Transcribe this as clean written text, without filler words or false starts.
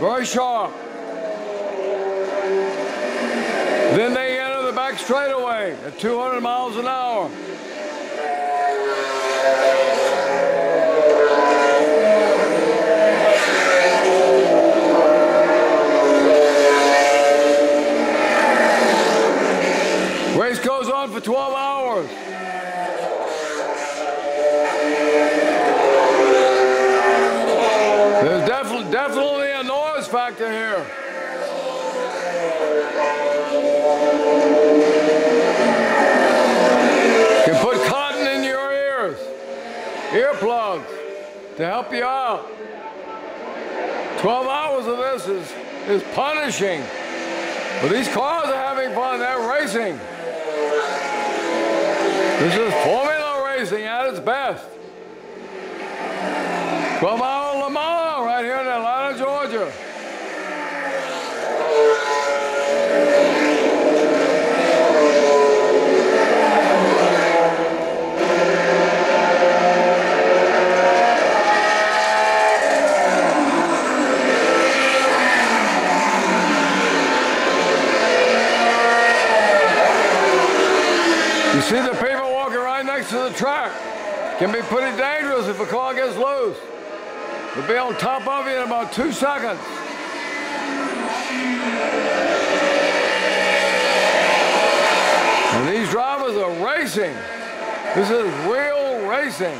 very sharp. Then they enter the back straightaway at 200 miles an hour. Race goes on for 12 hours. There's definitely a noise factor here. You can put cotton in your ears, earplugs, to help you out. 12 hours of this is punishing. But these cars are having fun, they're racing. This is Formula racing at its best. 12-hour Le Mans right here in Atlanta, Georgia. You see the people walking right next to the track. Can be pretty dangerous if a car gets loose. They'll be on top of you in about 2 seconds. And these drivers are racing. This is real racing.